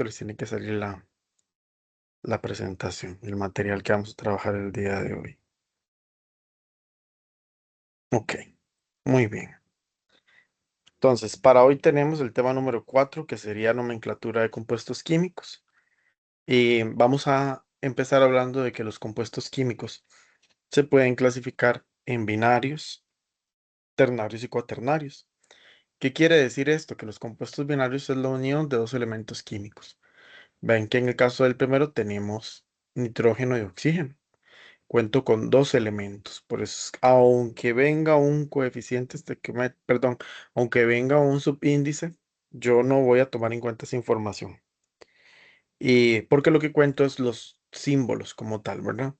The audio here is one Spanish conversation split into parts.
les tiene que salir la presentación, el material que vamos a trabajar el día de hoy. Ok, muy bien. Entonces, para hoy tenemos el tema número 4, que sería nomenclatura de compuestos químicos. Y vamos a empezar hablando de que los compuestos químicos se pueden clasificar en binarios, ternarios y cuaternarios. ¿Qué quiere decir esto? Que los compuestos binarios es la unión de dos elementos químicos. Ven que en el caso del primero tenemos nitrógeno y oxígeno. Cuento con dos elementos, por eso, aunque venga un coeficiente, perdón, aunque venga un subíndice, yo no voy a tomar en cuenta esa información. Y porque lo que cuento es los símbolos como tal, ¿verdad?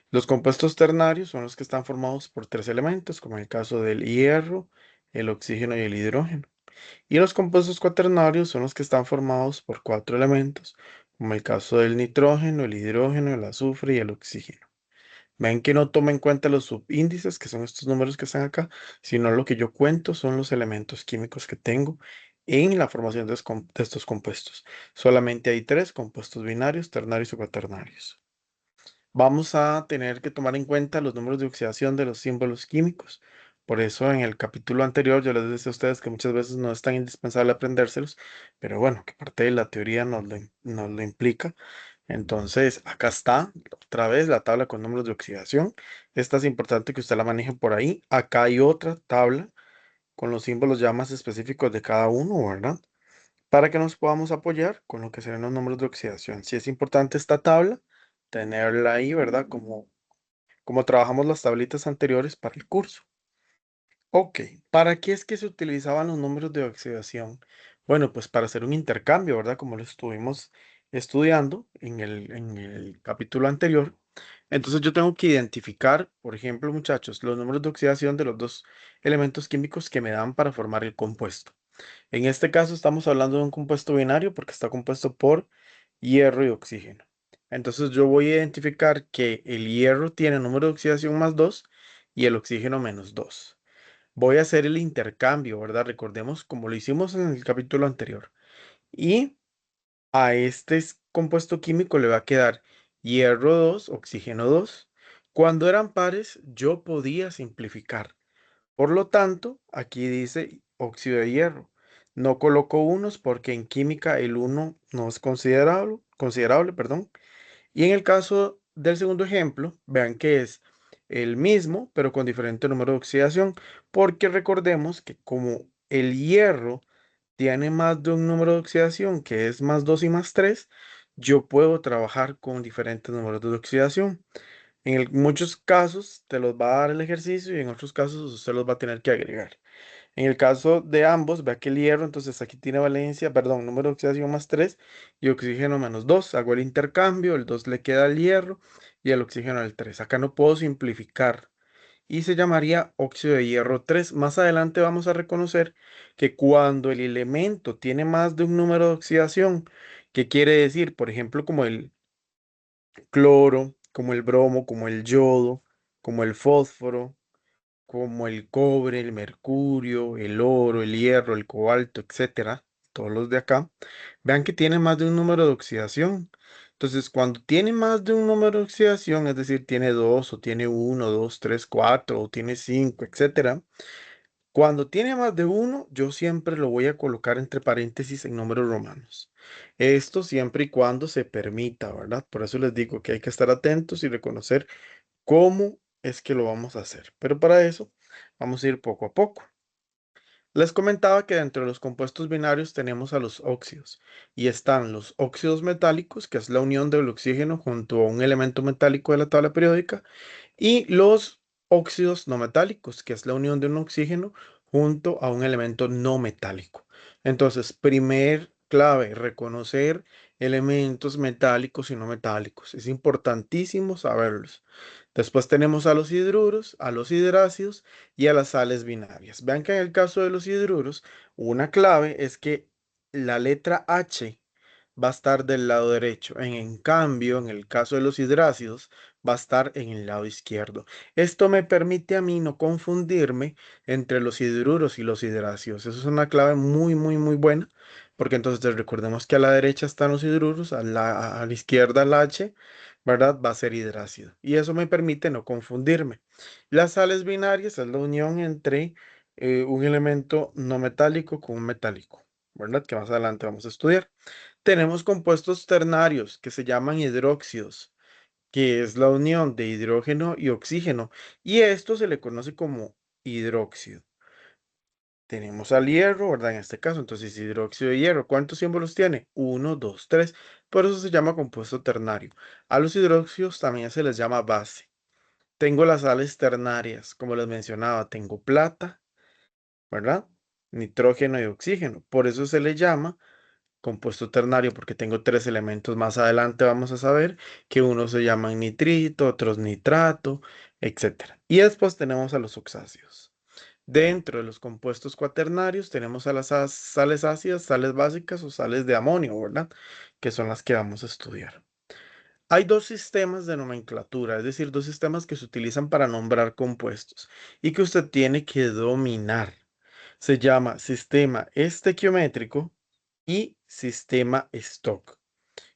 Los compuestos ternarios son los que están formados por tres elementos, como en el caso del hierro, el oxígeno y el hidrógeno. Y los compuestos cuaternarios son los que están formados por cuatro elementos, como el caso del nitrógeno, el hidrógeno, el azufre y el oxígeno. Ven que no toma en cuenta los subíndices, que son estos números que están acá, sino lo que yo cuento son los elementos químicos que tengo en la formación de estos compuestos. Solamente hay tres compuestos binarios, ternarios y cuaternarios. Vamos a tener que tomar en cuenta los números de oxidación de los símbolos químicos. Por eso en el capítulo anterior yo les decía a ustedes que muchas veces no es tan indispensable aprendérselos, pero bueno, que parte de la teoría nos lo implica. Entonces, acá está otra vez la tabla con números de oxidación. Esta es importante que usted la maneje por ahí. Acá hay otra tabla con los símbolos ya más específicos de cada uno, ¿verdad? Para que nos podamos apoyar con lo que serán los números de oxidación. Si es importante esta tabla, tenerla ahí, ¿verdad? Como trabajamos las tablitas anteriores para el curso. Ok, ¿para qué es que se utilizaban los números de oxidación? Bueno, pues para hacer un intercambio, ¿verdad? Como lo estuvimos estudiando en el capítulo anterior. Entonces yo tengo que identificar, por ejemplo, muchachos, los números de oxidación de los dos elementos químicos que me dan para formar el compuesto. En este caso estamos hablando de un compuesto binario porque está compuesto por hierro y oxígeno. Entonces yo voy a identificar que el hierro tiene número de oxidación más 2 y el oxígeno menos 2. Voy a hacer el intercambio, ¿verdad? Recordemos como lo hicimos en el capítulo anterior. Y a este compuesto químico le va a quedar hierro 2, oxígeno 2. Cuando eran pares, yo podía simplificar. Por lo tanto, aquí dice óxido de hierro. No coloco unos porque en química el uno no es considerable, perdón. Y en el caso del segundo ejemplo, vean que es el mismo, pero con diferente número de oxidación, porque recordemos que como el hierro tiene más de un número de oxidación, que es más 2 y más 3, yo puedo trabajar con diferentes números de oxidación. Muchos casos te los va a dar el ejercicio y en otros casos usted los va a tener que agregar. En el caso de ambos, vea que el hierro, entonces aquí tiene valencia, perdón, número de oxidación más 3 y oxígeno menos 2. Hago el intercambio, el 2 le queda al hierro y el oxígeno al 3. Acá no puedo simplificar y se llamaría óxido de hierro 3. Más adelante vamos a reconocer que cuando el elemento tiene más de un número de oxidación, ¿qué quiere decir? Por ejemplo, como el cloro, como el bromo, como el yodo, como el fósforo, como el cobre, el mercurio, el oro, el hierro, el cobalto, etcétera, todos los de acá, vean que tiene más de un número de oxidación. Entonces, cuando tiene más de un número de oxidación, es decir, tiene dos, o tiene uno, dos, tres, cuatro, o tiene cinco, etcétera, cuando tiene más de uno, yo siempre lo voy a colocar entre paréntesis en números romanos. Esto siempre y cuando se permita, ¿verdad? Por eso les digo que hay que estar atentos y reconocer cómo es que lo vamos a hacer. Pero para eso vamos a ir poco a poco. Les comentaba que dentro de los compuestos binarios tenemos a los óxidos y están los óxidos metálicos, que es la unión del oxígeno junto a un elemento metálico de la tabla periódica, y los óxidos no metálicos, que es la unión de un oxígeno junto a un elemento no metálico. Entonces, primer clave, reconocer elementos metálicos y no metálicos. Es importantísimo saberlos. Después tenemos a los hidruros, a los hidrácidos y a las sales binarias. Vean que en el caso de los hidruros, una clave es que la letra H va a estar del lado derecho. En cambio, en el caso de los hidrácidos, va a estar en el lado izquierdo. Esto me permite a mí no confundirme entre los hidruros y los hidracios. Eso es una clave muy, muy, muy buena, porque entonces recordemos que a la derecha están los hidruros, a la izquierda el H, ¿verdad? Va a ser hidrácido. Y eso me permite no confundirme. Las sales binarias es la unión entre un elemento no metálico con un metálico, ¿verdad? Que más adelante vamos a estudiar. Tenemos compuestos ternarios que se llaman hidróxidos, que es la unión de hidrógeno y oxígeno, y esto se le conoce como hidróxido. Tenemos al hierro, ¿verdad? En este caso, entonces hidróxido de hierro. ¿Cuántos símbolos tiene? Uno, 2, 3. Por eso se llama compuesto ternario. A los hidróxidos también se les llama base. Tengo las sales ternarias, como les mencionaba, tengo plata, ¿verdad? Nitrógeno y oxígeno. Por eso se le llama compuesto ternario, porque tengo tres elementos. Más adelante vamos a saber que unos se llaman nitrito, otros nitrato, etcétera. Y después tenemos a los oxáceos. Dentro de los compuestos cuaternarios tenemos a las sales ácidas, sales básicas o sales de amonio, ¿verdad? Que son las que vamos a estudiar. Hay dos sistemas de nomenclatura, es decir, dos sistemas que se utilizan para nombrar compuestos y que usted tiene que dominar. Se llama sistema estequiométrico y sistema Stock.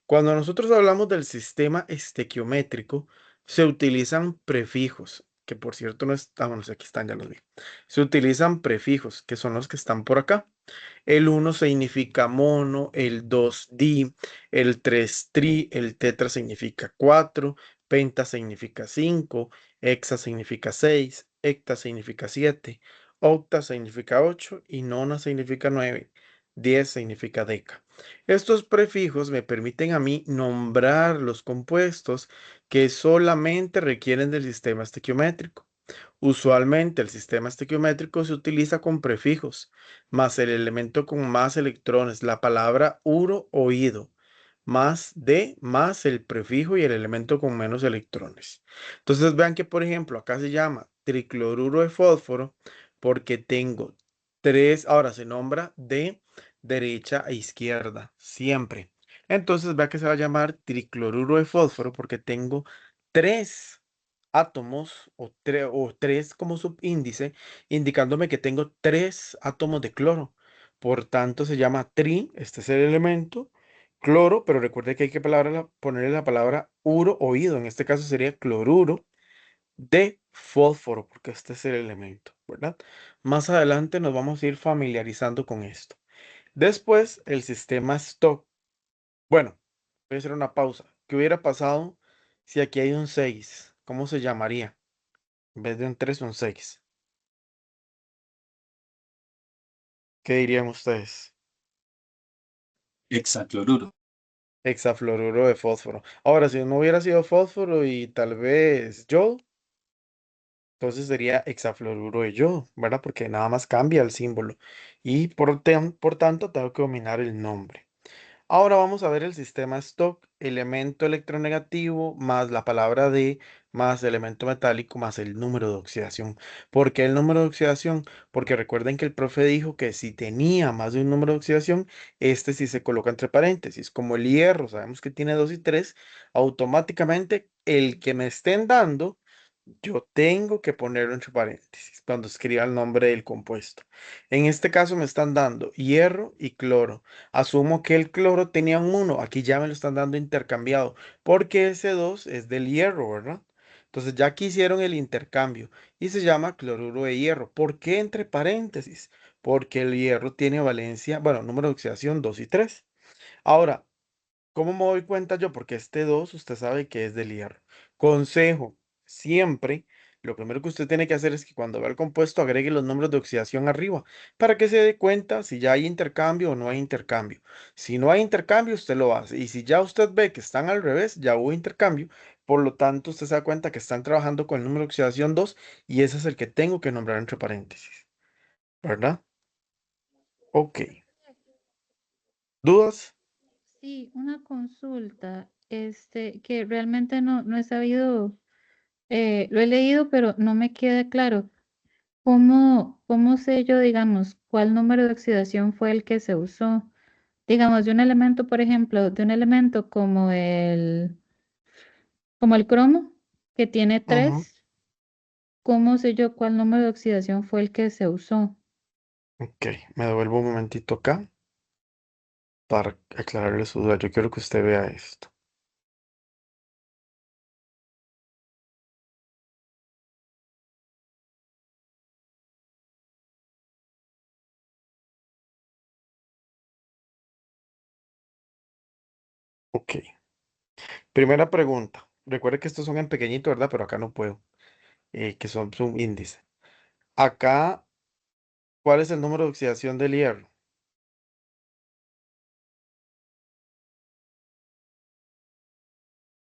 Cuando nosotros hablamos del sistema estequiométrico, se utilizan prefijos, que por cierto no están, bueno, aquí están, ya los vi. Se utilizan prefijos, que son los que están por acá. El uno significa mono, el 2 di, el 3 tri, el tetra significa 4, penta significa 5, hexa significa 6, hecta significa 7, octa significa 8 y nona significa 9. 10 significa deca. Estos prefijos me permiten a mí nombrar los compuestos que solamente requieren del sistema estequiométrico. Usualmente el sistema estequiométrico se utiliza con prefijos, más el elemento con más electrones, la palabra uro oído, más de, más el prefijo y el elemento con menos electrones. Entonces vean que, por ejemplo, acá se llama tricloruro de fósforo porque tengo tres, ahora se nombra de derecha a izquierda, siempre. Entonces vea que se va a llamar tricloruro de fósforo porque tengo tres átomos o tres como subíndice, indicándome que tengo tres átomos de cloro. Por tanto, se llama tri, este es el elemento, cloro, pero recuerde que hay que ponerle la palabra uro oído. En este caso sería cloruro de fósforo, porque este es el elemento, ¿verdad? Más adelante nos vamos a ir familiarizando con esto. Después, el sistema Stock. Bueno, voy a hacer una pausa. ¿Qué hubiera pasado si aquí hay un 6? ¿Cómo se llamaría? En vez de un 3, un 6. ¿Qué dirían ustedes? Hexacloruro. Hexafluoruro de fósforo. Ahora, si no hubiera sido fósforo y tal vez yodo, entonces sería hexafluoruro de yodo, ¿verdad? Porque nada más cambia el símbolo. Y por tanto, tengo que dominar el nombre. Ahora vamos a ver el sistema stock, elemento electronegativo más la palabra D más elemento metálico más el número de oxidación. ¿Por qué el número de oxidación? Porque recuerden que el profe dijo que si tenía más de un número de oxidación, este sí se coloca entre paréntesis. Como el hierro, sabemos que tiene 2 y 3, automáticamente el que me estén dando, yo tengo que ponerlo entre paréntesis cuando escriba el nombre del compuesto. En este caso me están dando hierro y cloro. Asumo que el cloro tenía un 1, aquí ya me lo están dando intercambiado, porque ese 2 es del hierro, ¿verdad? Entonces ya aquí hicieron el intercambio y se llama cloruro de hierro. ¿Por qué entre paréntesis? Porque el hierro tiene valencia, bueno, número de oxidación 2 y 3. Ahora, ¿cómo me doy cuenta yo? Porque este 2 usted sabe que es del hierro. Consejo, siempre, lo primero que usted tiene que hacer es que cuando vea el compuesto agregue los números de oxidación arriba para que se dé cuenta si ya hay intercambio o no hay intercambio. Si no hay intercambio, usted lo hace. Y si ya usted ve que están al revés, ya hubo intercambio, por lo tanto usted se da cuenta que están trabajando con el número de oxidación 2 y ese es el que tengo que nombrar entre paréntesis. ¿Verdad? Ok. ¿Dudas? Sí, una consulta, que realmente no he sabido, lo he leído, pero no me queda claro. ¿Cómo sé yo, digamos, cuál número de oxidación fue el que se usó? Digamos, de un elemento, por ejemplo, de un elemento como el cromo. que tiene Ujú. 3, ¿cómo sé yo cuál número de oxidación fue el que se usó? Ok, me devuelvo un momentito acá para aclararle su duda. Yo quiero que usted vea esto. Ok, primera pregunta. Recuerde que estos son en pequeñito, ¿verdad? Pero acá no puedo, que son un índice. Acá, ¿cuál es el número de oxidación del hierro,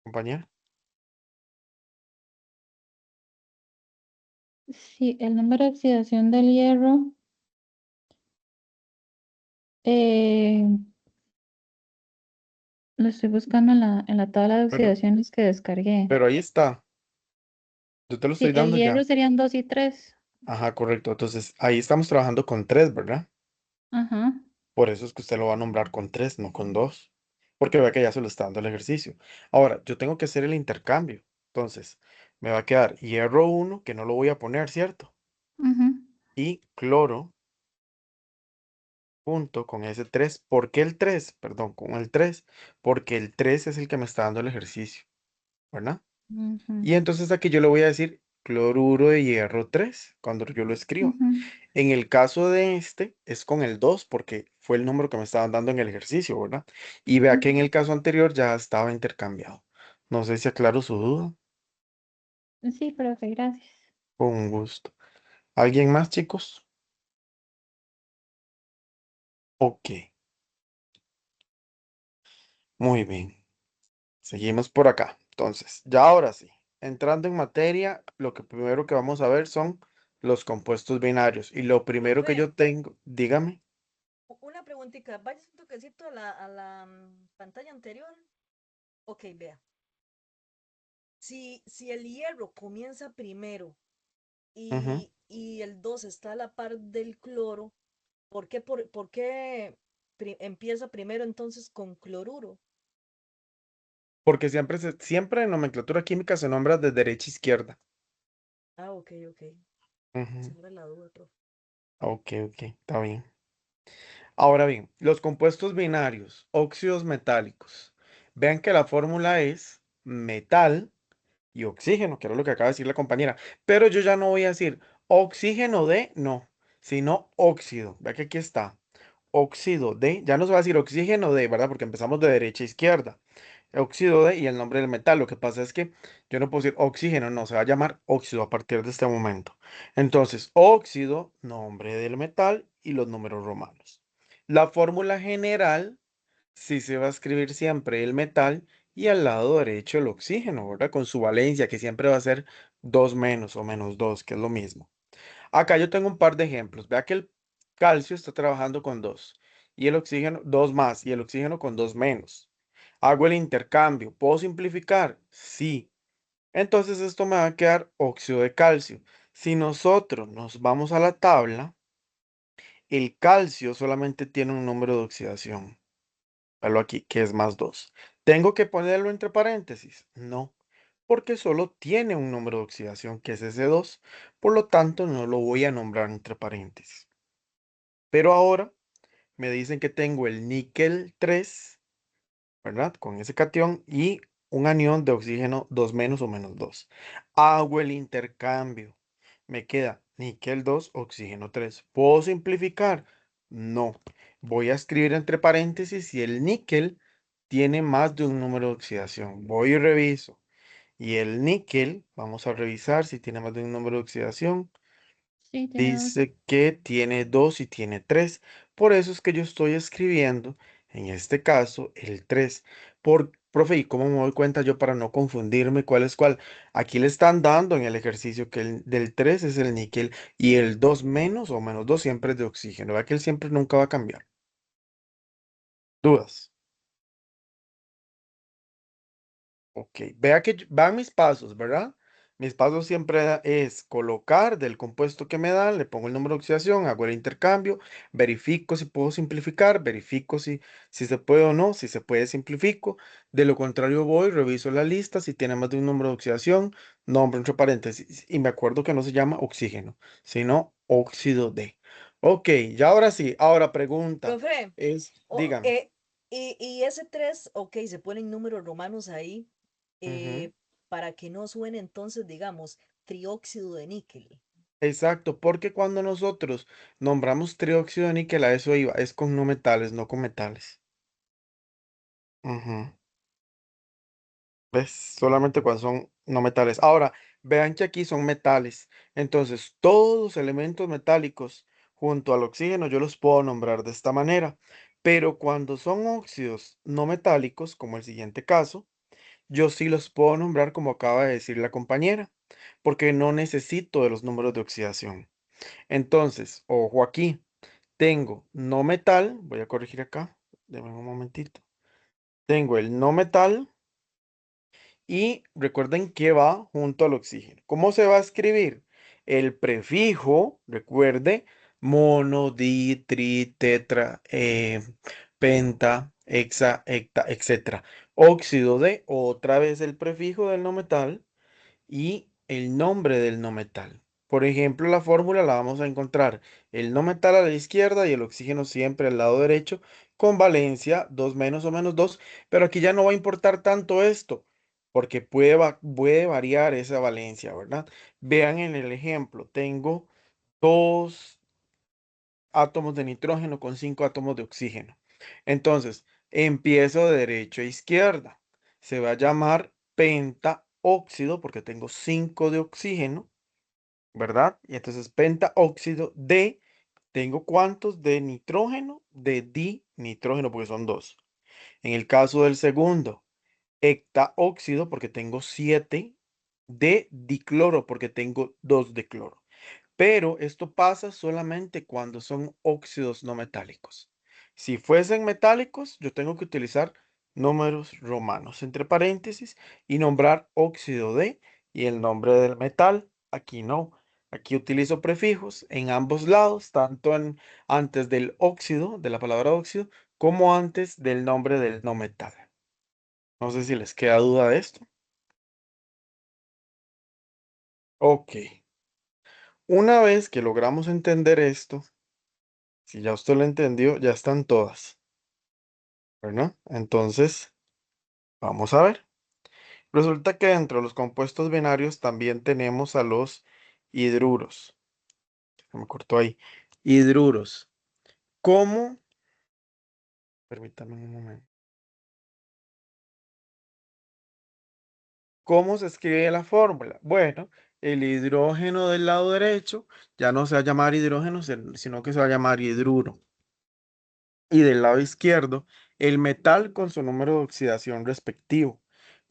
compañera? Sí, el número de oxidación del hierro, eh, lo estoy buscando en la tabla de Pero, oxidaciones que descargué. pero ahí está. Yo te lo Sí, estoy el dando hierro ya. serían 2 y 3. Ajá, correcto. Entonces, ahí estamos trabajando con 3, ¿verdad? Ajá. Por eso es que usted lo va a nombrar con 3, no con 2, porque vea que ya se lo está dando el ejercicio. Ahora, yo tengo que hacer el intercambio. Entonces, me va a quedar hierro 1, que no lo voy a poner, ¿cierto? Ujú, Y cloro junto con ese 3. ¿Por qué el 3? Perdón, con el 3. Porque el 3 es el que me está dando el ejercicio, ¿verdad? ujú, Y entonces aquí yo le voy a decir cloruro de hierro 3 cuando yo lo escribo. ujú, En el caso de este es con el 2 porque fue el número que me estaban dando en el ejercicio, ¿verdad? Y vea que en ujú. el caso anterior ya estaba intercambiado. No sé si aclaro su duda. Sí, profe, gracias. Con gusto. ¿Alguien más, chicos? Ok, muy bien. Seguimos por acá. Entonces, ya ahora sí, entrando en materia, lo que primero que vamos a ver son los compuestos binarios. Y lo primero que Profe, yo tengo, dígame. una preguntita. Vaya un toquecito a la pantalla anterior. Ok, vea. Si el hierro comienza primero Ujú. y el 2 está a la par del cloro, ¿por qué empieza primero entonces con cloruro? Porque siempre en nomenclatura química se nombra de derecha a izquierda. Ah, ok, ok. Ujú. Esa era la duda, profe. Ok, ok, está bien. Ahora bien, los compuestos binarios, óxidos metálicos. Vean que la fórmula es metal y oxígeno, que era lo que acaba de decir la compañera. Pero yo ya no voy a decir oxígeno de, no, sino óxido. Vea que aquí está. Óxido de, ya no se va a decir oxígeno de, ¿verdad? Porque empezamos de derecha a izquierda. Óxido de y el nombre del metal. Lo que pasa es que yo no puedo decir oxígeno, no, se va a llamar óxido a partir de este momento. Entonces, óxido, nombre del metal y los números romanos. La fórmula general, sí se va a escribir siempre el metal y al lado derecho el oxígeno, ¿verdad? Con su valencia, que siempre va a ser 2 menos o menos 2, que es lo mismo. Acá yo tengo un par de ejemplos. Vea que el calcio está trabajando con 2 y el oxígeno 2 más y el oxígeno con 2 menos. Hago el intercambio. ¿Puedo simplificar? Sí. Entonces esto me va a quedar óxido de calcio. Si nosotros nos vamos a la tabla, el calcio solamente tiene un número de oxidación. Véalo aquí, que es más 2. ¿Tengo que ponerlo entre paréntesis? No, porque solo tiene un número de oxidación, que es ese 2. Por lo tanto, no lo voy a nombrar entre paréntesis. Pero ahora me dicen que tengo el níquel 3, ¿verdad? Con ese cation y un anión de oxígeno 2 menos o menos 2. Hago el intercambio. Me queda níquel 2, oxígeno 3. ¿Puedo simplificar? No. Voy a escribir entre paréntesis si el níquel tiene más de un número de oxidación. Voy y reviso. Y el níquel, vamos a revisar si tiene más de un número de oxidación. Sí, tiene 2. Dice que tiene 2 y tiene 3. Por eso es que yo estoy escribiendo, en este caso, el 3. Profe, ¿y cómo me doy cuenta yo para no confundirme cuál es cuál? Aquí le están dando en el ejercicio que el del 3 es el níquel y el 2 menos o menos 2 siempre es de oxígeno. ¿Verdad que él siempre nunca va a cambiar? ¿Dudas? Ok, vea que van mis pasos, ¿verdad? Mis pasos siempre es colocar del compuesto que me dan, le pongo el número de oxidación, hago el intercambio, verifico si puedo simplificar, verifico si se puede o no, si se puede simplifico. De lo contrario voy, reviso la lista, si tiene más de un número de oxidación, nombre entre paréntesis. Y me acuerdo que no se llama oxígeno, sino óxido de. Ok, ya ahora sí, ahora pregunta Profe, o- dígame. eh, y ese 3, ok, se ponen números romanos ahí Ujú. para que no suene entonces, digamos, trióxido de níquel. Exacto, porque cuando nosotros nombramos trióxido de níquel, a eso iba, es con no metales, no con metales. Ujú. ¿Ves? Solamente cuando son no metales. Ahora, vean que aquí son metales. Entonces, todos los elementos metálicos junto al oxígeno yo los puedo nombrar de esta manera. Pero cuando son óxidos no metálicos, como el siguiente caso, yo sí los puedo nombrar como acaba de decir la compañera, porque no necesito de los números de oxidación. Entonces, ojo aquí, tengo no metal, voy a corregir acá, denme un momentito. Tengo el no metal y recuerden que va junto al oxígeno. ¿Cómo se va a escribir? El prefijo, recuerde, mono, di, tri, tetra, penta, hexa, hecta, etcétera. Óxido de, otra vez el prefijo del no metal y el nombre del no metal. Por ejemplo, la fórmula la vamos a encontrar el no metal a la izquierda y el oxígeno siempre al lado derecho con valencia 2 menos o menos 2, pero aquí ya no va a importar tanto esto porque puede variar esa valencia, ¿verdad? Vean en el ejemplo, tengo dos átomos de nitrógeno con 5 átomos de oxígeno. Entonces, empiezo de derecha a izquierda. Se va a llamar pentaóxido porque tengo 5 de oxígeno, ¿verdad? Y entonces pentaóxido de, ¿tengo cuántos de nitrógeno? De dinitrógeno porque son 2. En el caso del segundo, hectaóxido porque tengo 7 de dicloro porque tengo 2 de cloro. Pero esto pasa solamente cuando son óxidos no metálicos. Si fuesen metálicos, yo tengo que utilizar números romanos entre paréntesis y nombrar óxido de y el nombre del metal. Aquí no. Aquí utilizo prefijos en ambos lados, tanto antes del óxido, de la palabra óxido, como antes del nombre del no metal. No sé si les queda duda de esto. Ok. Una vez que logramos entender esto, si ya usted lo entendió, ya están todas, ¿verdad? Entonces, vamos a ver. Resulta que dentro de los compuestos binarios también tenemos a los hidruros. Se me cortó ahí. Hidruros. ¿Cómo? Permítame un momento. ¿Cómo se escribe la fórmula? Bueno, el hidrógeno del lado derecho ya no se va a llamar hidrógeno, sino que se va a llamar hidruro. Y del lado izquierdo, el metal con su número de oxidación respectivo.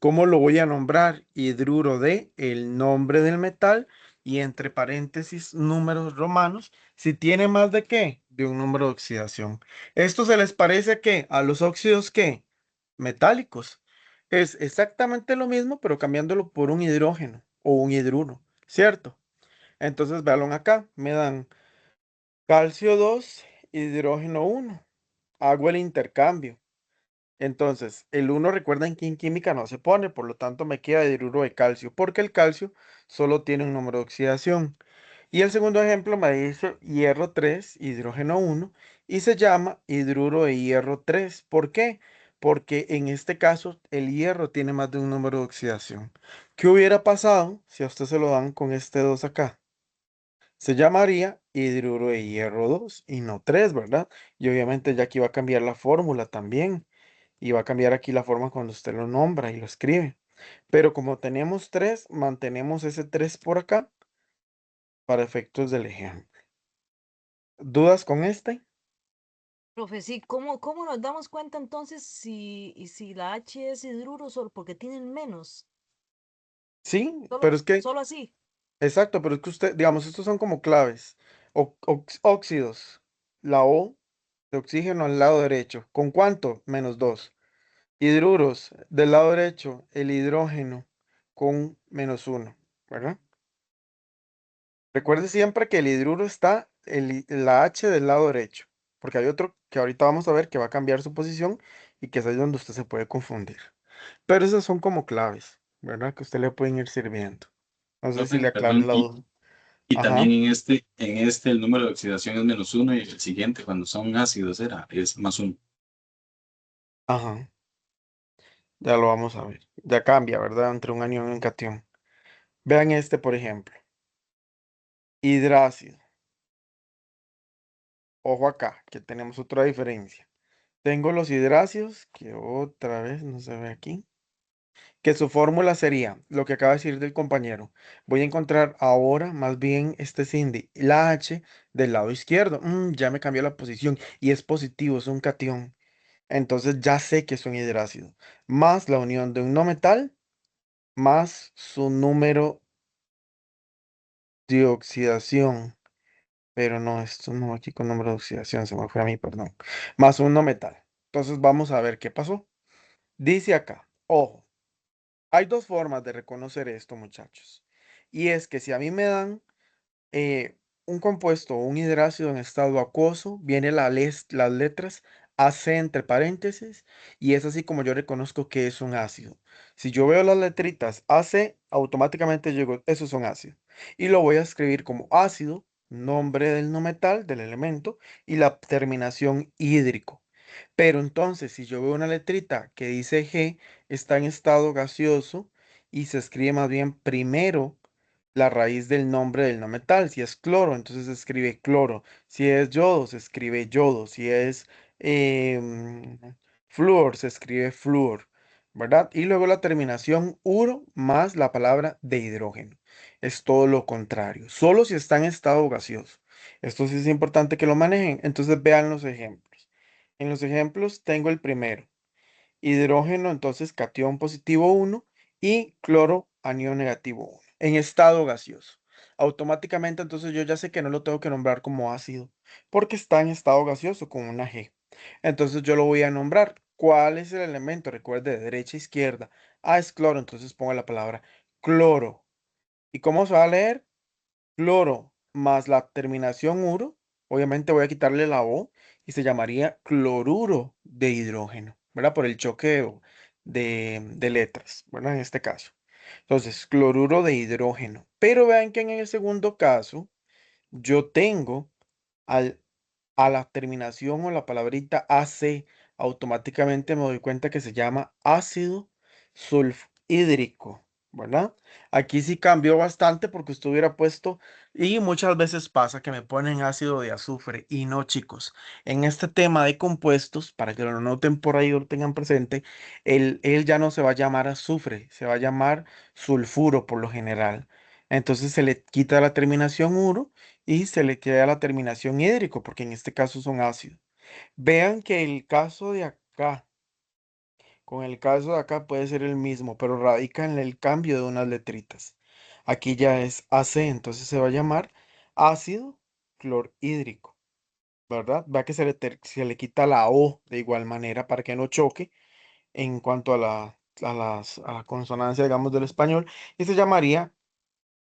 ¿Cómo lo voy a nombrar? Hidruro de el nombre del metal y entre paréntesis números romanos. Si tiene más de qué? De un número de oxidación. ¿Esto se les parece a qué? A los óxidos qué? Metálicos. Es exactamente lo mismo, pero cambiándolo por un hidrógeno o un hidruro, ¿cierto? Entonces, véanlo acá. Me dan calcio 2, hidrógeno 1. Hago el intercambio. Entonces, el 1 recuerden que en química no se pone, por lo tanto me queda hidruro de calcio, porque el calcio solo tiene un número de oxidación. Y el segundo ejemplo me dice hierro 3, hidrógeno 1, y se llama hidruro de hierro 3. ¿Por qué? Porque en este caso el hierro tiene más de un número de oxidación. ¿Qué hubiera pasado si a usted se lo dan con este 2 acá? Se llamaría hidruro de hierro 2 y no 3, ¿verdad? Y obviamente ya aquí va a cambiar la fórmula también. Y va a cambiar aquí la forma cuando usted lo nombra y lo escribe. Pero como tenemos 3, mantenemos ese 3 por acá para efectos del ejemplo. ¿Dudas con este? Profe, sí, ¿cómo nos damos cuenta entonces si la H es hidruro solo porque tienen menos? Sí, pero Solo, es que, solo así. exacto, pero es que usted, digamos, estos son como claves. Óxidos. La O de oxígeno al lado derecho. ¿Con cuánto? Menos 2. Hidruros del lado derecho, el hidrógeno con menos 1. ¿verdad? Recuerde siempre que el hidruro está la H del lado derecho, porque hay otro que ahorita vamos a ver que va a cambiar su posición y que es ahí donde usted se puede confundir. Pero esas son como claves, ¿verdad? Que usted le pueden ir sirviendo. No sé si Profe, le aclaré perdón, la duda. y también Ajá, en este el número de oxidación es -1 y el siguiente cuando son ácidos es +1. ajá. Ya lo vamos a ver. Ya cambia, ¿verdad? Entre un anión y un cation. Vean este, por ejemplo. Hidrácido. Ojo acá, que tenemos otra diferencia. Tengo los hidrácidos, que otra vez no se ve aquí, que su fórmula sería lo que acaba de decir del compañero. Voy a encontrar ahora más bien este Cindy, la H del lado izquierdo. Ya me cambió la posición y es positivo, es un cation. Entonces ya sé que es un hidrácido. Más la unión de un no metal, más su número de oxidación. Pero no, esto no aquí con número de oxidación, se me fue a mí, perdón. Más un no metal. Entonces vamos a ver qué pasó. Dice acá, ojo. Hay dos formas de reconocer esto, muchachos. Y es que si a mí me dan un compuesto o un hidrácido en estado acuoso, viene las letras AC entre paréntesis y es así como yo reconozco que es un ácido. Si yo veo las letritas AC, automáticamente digo, eso es un ácido. Y lo voy a escribir como ácido, nombre del no metal, del elemento, y la terminación hídrico. Pero entonces, si yo veo una letrita que dice G, está en estado gaseoso y se escribe más bien primero la raíz del nombre del no metal. Si es cloro, entonces se escribe cloro. Si es yodo, se escribe yodo. Si es flúor, se escribe flúor, ¿verdad? Y luego la terminación uro más la palabra de hidrógeno. Es todo lo contrario. Solo si está en estado gaseoso. Esto sí es importante que lo manejen. Entonces vean los ejemplos. En los ejemplos tengo el primero. Hidrógeno, entonces cation positivo 1 y cloro anión negativo 1 en estado gaseoso. Automáticamente entonces yo ya sé que no lo tengo que nombrar como ácido porque está en estado gaseoso con una G. Entonces yo lo voy a nombrar. ¿Cuál es el elemento? Recuerde, de derecha a izquierda. Ah, es cloro, entonces pongo la palabra cloro. ¿Y cómo se va a leer? Cloro más la terminación uro, obviamente voy a quitarle la O y se llamaría cloruro de hidrógeno, ¿verdad? Por el choque de letras, ¿verdad? En este caso. Entonces, cloruro de hidrógeno. Pero vean que en el segundo caso, yo tengo al a la terminación o la palabrita AC, automáticamente me doy cuenta que se llama ácido sulfhídrico, ¿verdad? Aquí sí cambió bastante porque usted hubiera puesto, y muchas veces pasa que me ponen ácido de azufre, y no, chicos, en este tema de compuestos, para que lo noten por ahí o lo tengan presente, él ya no se va a llamar azufre, se va a llamar sulfuro por lo general. Entonces se le quita la terminación uro y se le queda la terminación hídrico, porque en este caso son ácidos. Vean que el caso de acá, con el caso de acá puede ser el mismo, pero radica en el cambio de unas letritas. Aquí ya es AC, entonces se va a llamar ácido clorhídrico, ¿verdad? Vea que se le quita la O de igual manera para que no choque en cuanto a la consonancia, digamos, del español, y se llamaría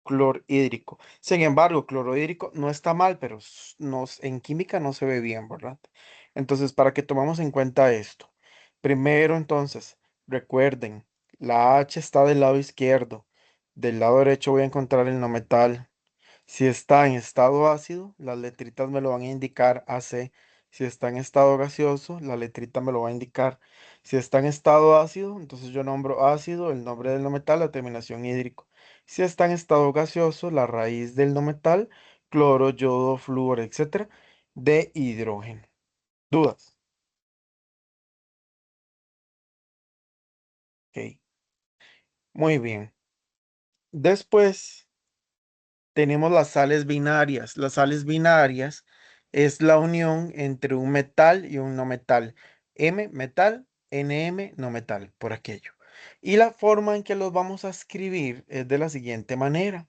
clorhídrico. Sin embargo, clorhídrico no está mal, pero en química no se ve bien, ¿verdad? Entonces, para que tomamos en cuenta esto, primero entonces, recuerden, la H está del lado izquierdo, del lado derecho voy a encontrar el no metal. Si está en estado ácido, las letritas me lo van a indicar AC. Si está en estado gaseoso, la letrita me lo va a indicar. Si está en estado ácido, entonces yo nombro ácido, el nombre del no metal, la terminación hídrico. Si está en estado gaseoso, la raíz del no metal, cloro, yodo, flúor, etcétera, de hidrógeno. ¿Dudas? Ok, muy bien. Después tenemos las sales binarias. Las sales binarias es la unión entre un metal y un no metal. M metal, NM no metal, por aquello. Y la forma en que los vamos a escribir es de la siguiente manera.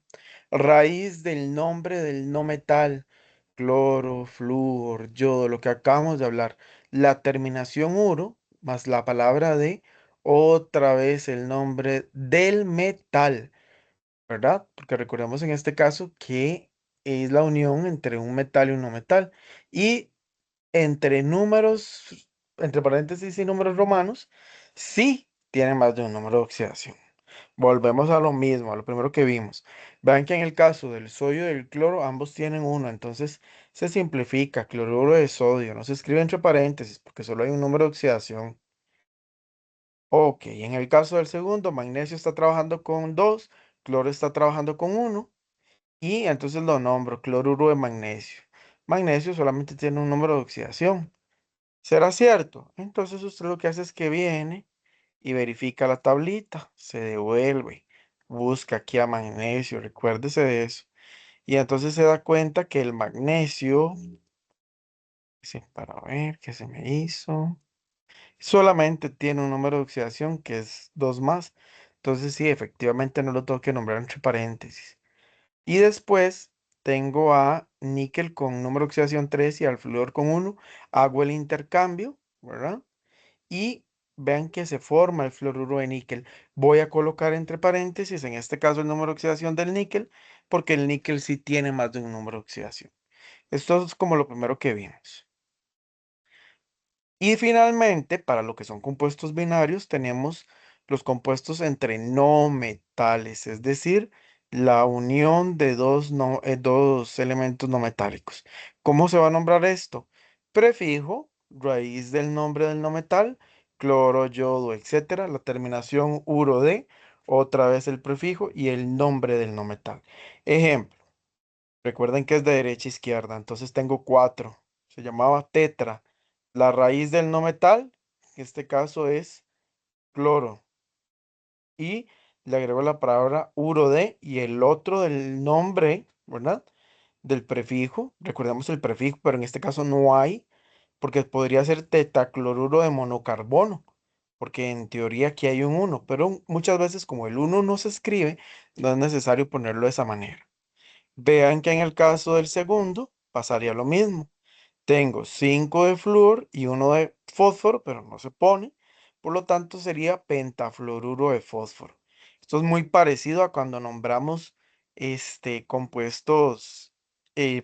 Raíz del nombre del no metal, cloro, flúor, yodo, lo que acabamos de hablar. La terminación uro más la palabra de, otra vez el nombre del metal. ¿verdad? Porque recordemos en este caso que es la unión entre un metal y un no metal. Y entre números, entre paréntesis y números romanos, sí tienen más de un número de oxidación. Volvemos a lo mismo, a lo primero que vimos. Vean que en el caso del sodio y del cloro, ambos tienen uno, entonces se simplifica, cloruro de sodio, no se escribe entre paréntesis porque solo hay un número de oxidación. Ok, en el caso del segundo, magnesio está trabajando con 2, cloro está trabajando con uno, y entonces lo nombro cloruro de magnesio. Magnesio solamente tiene un número de oxidación. ¿Será cierto? Entonces usted lo que hace es que viene y verifica la tablita, se devuelve, busca aquí a magnesio, recuérdese de eso. Y entonces se da cuenta que el magnesio, sí, para ver qué se me hizo, solamente tiene un número de oxidación que es 2 más. Entonces sí, efectivamente no lo tengo que nombrar entre paréntesis. Y después tengo a níquel con número de oxidación 3 y al flúor con 1. Hago el intercambio, ¿verdad? Y vean que se forma el fluoruro de níquel. Voy a colocar entre paréntesis, en este caso, el número de oxidación del níquel, porque el níquel sí tiene más de un número de oxidación. Esto es como lo primero que vimos. Y finalmente, para lo que son compuestos binarios, tenemos los compuestos entre no metales, es decir, la unión de dos elementos no metálicos. ¿Cómo se va a nombrar esto? Prefijo, raíz del nombre del no metal, cloro, yodo, etcétera, la terminación uro de, otra vez el prefijo y el nombre del no metal. Ejemplo, recuerden que es de derecha a izquierda, entonces tengo 4. Se llamaba tetra. La raíz del no metal, en este caso es cloro. Y le agrego la palabra uro de y el otro del nombre, ¿verdad? Del prefijo. Recordemos el prefijo, pero en este caso no hay, porque podría ser tetacloruro de monocarbono, porque en teoría aquí hay un uno, pero muchas veces como el uno no se escribe, no es necesario ponerlo de esa manera. Vean que en el caso del segundo pasaría lo mismo. Tengo 5 de flúor y uno de fósforo, pero no se pone. Por lo tanto, sería pentafluoruro de fósforo. Esto es muy parecido a cuando nombramos compuestos,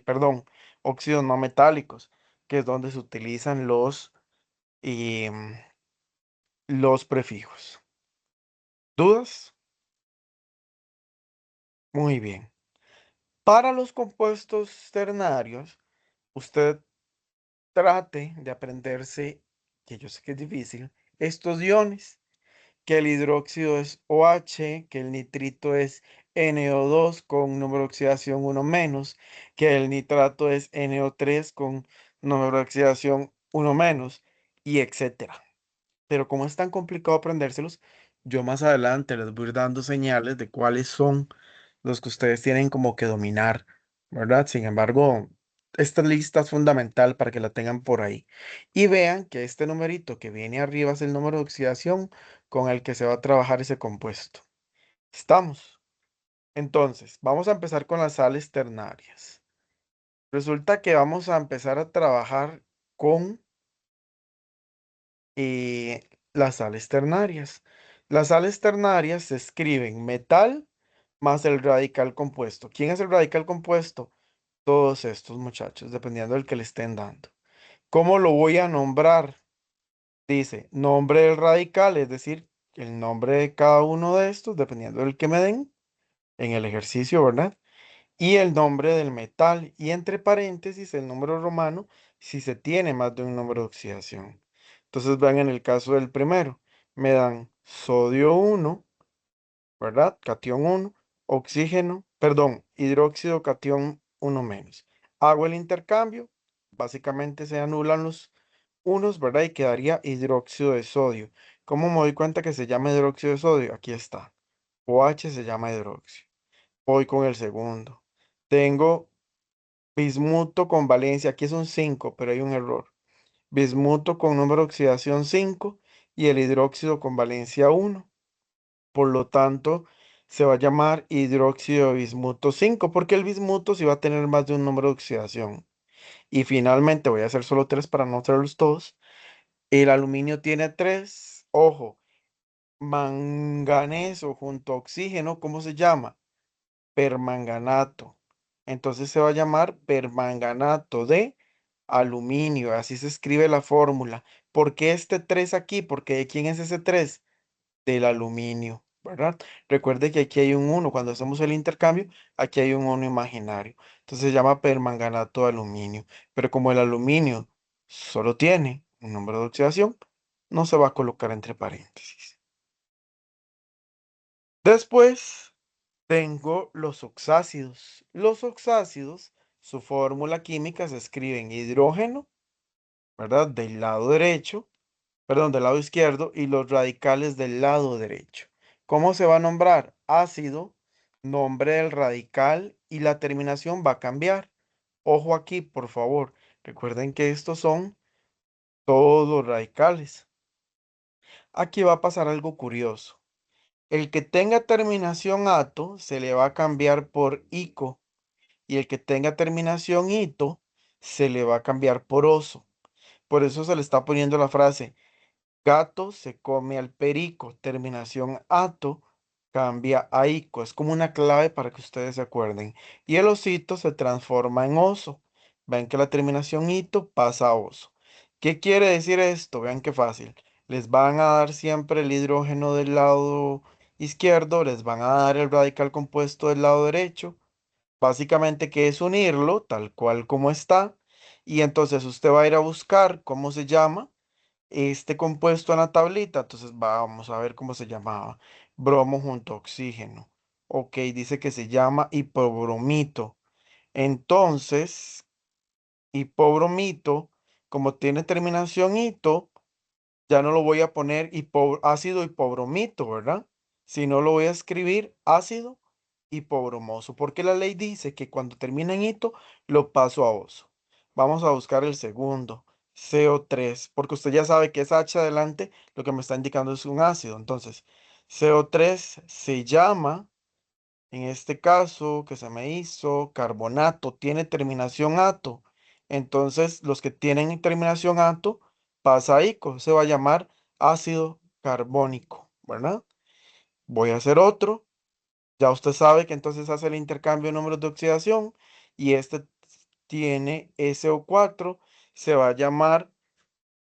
perdón, óxidos no metálicos, que es donde se utilizan em, los prefijos. ¿Dudas? Muy bien. Para los compuestos ternarios, usted trate de aprenderse, que yo sé que es difícil, estos iones, que el hidróxido es OH, que el nitrito es NO2 con número de oxidación 1 menos, que el nitrato es NO3 con número de oxidación 1 menos, y etcétera. Pero como es tan complicado aprendérselos, yo más adelante les voy a ir dando señales de cuáles son los que ustedes tienen como que dominar, ¿verdad? Sin embargo, esta lista es fundamental para que la tengan por ahí. Y vean que este numerito que viene arriba es el número de oxidación con el que se va a trabajar ese compuesto. ¿Estamos? Entonces, vamos a empezar con las sales ternarias. Resulta que vamos a empezar a trabajar con las sales ternarias. Las sales ternarias se escriben metal más el radical compuesto. ¿Quién es el radical compuesto? Todos estos muchachos, dependiendo del que le estén dando. ¿Cómo lo voy a nombrar? Dice nombre del radical, es decir, el nombre de cada uno de estos, dependiendo del que me den en el ejercicio, ¿verdad? Y el nombre del metal y entre paréntesis el número romano si se tiene más de un número de oxidación. Entonces vean en el caso del primero, me dan sodio 1, ¿verdad? Catión 1, oxígeno, perdón, hidróxido catión 1 menos. Hago el intercambio, básicamente se anulan los unos, ¿verdad? Y quedaría hidróxido de sodio. ¿Cómo me doy cuenta que se llama hidróxido de sodio? Aquí está. OH se llama hidróxido. Voy con el segundo. Tengo bismuto con valencia, aquí es un 5, pero hay un error. Bismuto con número de oxidación 5 y el hidróxido con valencia 1. Por lo tanto, se va a llamar hidróxido de bismuto 5 porque el bismuto sí va a tener más de un número de oxidación. Y finalmente, voy a hacer solo 3 para no hacerlos todos. El aluminio tiene 3. Ojo, manganeso junto a oxígeno, ¿cómo se llama? permanganato. Entonces se va a llamar permanganato de aluminio. Así se escribe la fórmula. ¿Por qué este 3 aquí? Porque ¿de quién es ese 3? Del aluminio, ¿verdad? Recuerde que aquí hay un 1. Cuando hacemos el intercambio, aquí hay un 1 imaginario. Entonces se llama permanganato de aluminio. Pero como el aluminio solo tiene un número de oxidación, no se va a colocar entre paréntesis. Después tengo los oxácidos. Los oxácidos, su fórmula química se escribe en hidrógeno, ¿verdad? Del lado derecho, perdón, del lado izquierdo, y los radicales del lado derecho. ¿Cómo se va a nombrar? Ácido, nombre del radical y la terminación va a cambiar. Ojo aquí, por favor. Recuerden que estos son todos radicales. Aquí va a pasar algo curioso. El que tenga terminación ato se le va a cambiar por ico y el que tenga terminación ito se le va a cambiar por oso. Por eso se le está poniendo la frase gato se come al perico. Terminación ato cambia a ico. Es como una clave para que ustedes se acuerden. Y el osito se transforma en oso. Ven que la terminación ito pasa a oso. ¿Qué quiere decir esto? Vean qué fácil. Les van a dar siempre el hidrógeno del lado izquierdo, les van a dar el radical compuesto del lado derecho. Básicamente que es unirlo tal cual como está. Y entonces usted va a ir a buscar cómo se llama este compuesto en la tablita. Entonces vamos a ver cómo se llamaba. Bromo junto a oxígeno. Ok, dice que se llama hipobromito. Entonces, hipobromito, como tiene terminación ito, ya no lo voy a poner ácido hipobromito, ¿verdad? Sino lo voy a escribir ácido hipobromoso, porque la ley dice que cuando termina en ito, lo paso a oso. Vamos a buscar el segundo, CO3, porque usted ya sabe que es H adelante, lo que me está indicando es un ácido. Entonces, CO3 se llama, en este caso que se me hizo, carbonato, tiene terminación ato. Entonces, los que tienen terminación ato, pasa a ico, se va a llamar ácido carbónico, ¿verdad? Voy a hacer otro. Ya usted sabe que entonces hace el intercambio de números de oxidación y este tiene SO4, se va a llamar,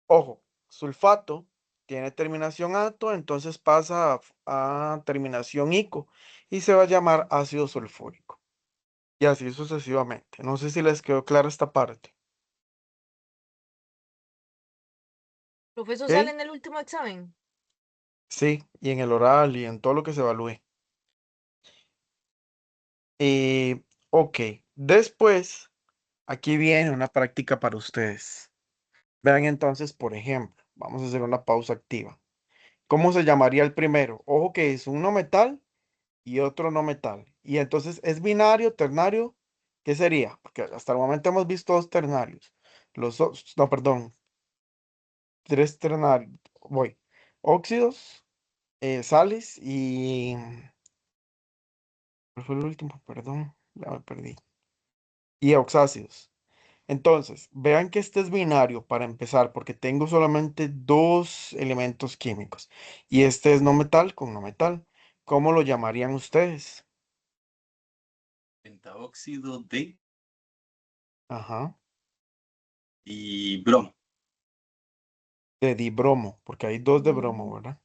ojo, sulfato, tiene terminación ato, entonces pasa a terminación ico y se va a llamar ácido sulfúrico. Y así sucesivamente. No sé si les quedó clara esta parte. Profesor, ¿sale ¿Ok? en el último examen? Sí, y en el oral y en todo lo que se evalúe. Ok, después, aquí viene una práctica para ustedes. Vean entonces, por ejemplo, vamos a hacer una pausa activa. ¿Cómo se llamaría el primero? Ojo que es un no metal y otro no metal. Y entonces es binario, ternario. ¿Qué sería? Porque hasta el momento hemos visto dos ternarios. No, perdón, tres ternarios. Voy. Óxidos, sales y... ¿Cuál fue el último? Perdón, ya me perdí. Y oxácidos. Entonces, vean que este es binario para empezar, porque tengo solamente dos elementos químicos. Y este es no metal con no metal. ¿Cómo lo llamarían ustedes? Pentaóxido de Ajá, y bromo. de dibromo, porque hay dos de bromo, Bromo. ¿verdad?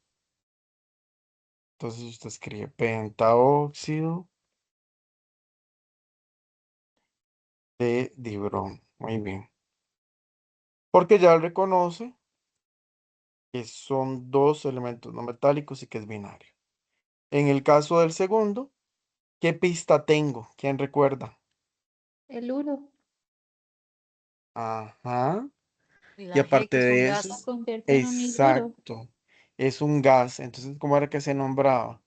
Entonces usted escribe pentaóxido de dibromo. Muy bien. Porque ya reconoce que son dos elementos no metálicos y que es binario. En el caso del segundo, ¿qué pista tengo? ¿Quién recuerda? El uro Ajá. Y Y la G, aparte que es un de se eso, gas. convierte en un hidruro. exacto, es un gas. Entonces, ¿cómo era que se nombraba?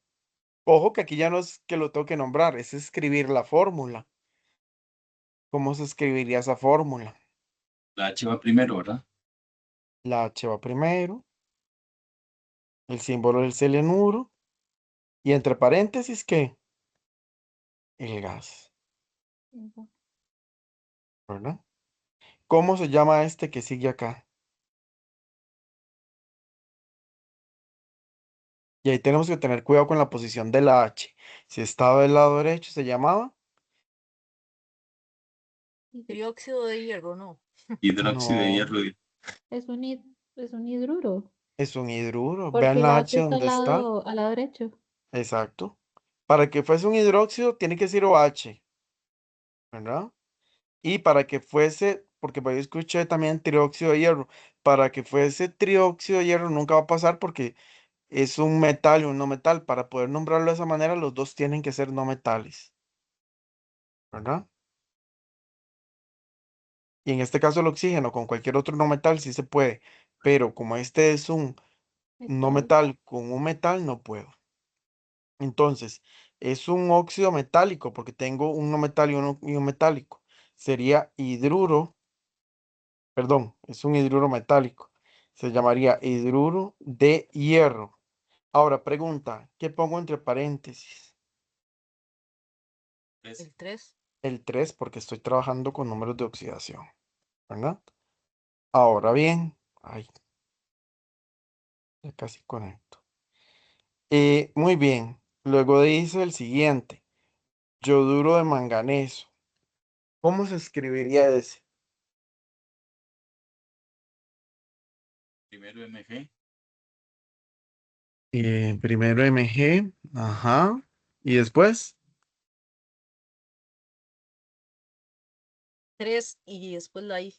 Ojo que aquí ya no es que lo tengo que nombrar, es escribir la fórmula. ¿Cómo se escribiría esa fórmula? La H va primero, ¿verdad? La H va primero, el símbolo del selenuro, y entre paréntesis, ¿qué? El gas, ¿verdad? ¿Cómo se llama este que sigue acá? Y ahí tenemos que tener cuidado con la posición de la H. Si estaba del lado derecho, se llamaba. Trióxido de hierro, no. Hidróxido de No, hierro. Es un hidruro, es un hidruro. Vean porque la la H H está donde está. al lado derecho. Exacto. Para que fuese un hidróxido, tiene que ser OH, ¿verdad? Y para que fuese, porque por ahí escuché también trióxido de hierro, para que fuese trióxido de hierro nunca va a pasar porque es un metal y un no metal. Para poder nombrarlo de esa manera, los dos tienen que ser no metales, ¿verdad? Y en este caso el oxígeno con cualquier otro no metal sí se puede, pero como este es un no Metal. metal con un metal, no puedo. Entonces, es un óxido metálico porque tengo un no metal y un metálico. Sería hidruro, perdón, es un hidruro metálico. Se llamaría hidruro de hierro. Ahora, pregunta, ¿qué pongo entre paréntesis? El 3. El 3 porque estoy trabajando con números de oxidación, ¿verdad? Ahora bien, ay, ya casi conecto. Muy bien, luego dice el siguiente, yoduro de manganeso. ¿Cómo se escribiría ese? Primero Mg. Primero Mg, ajá, y después 3 y después la I.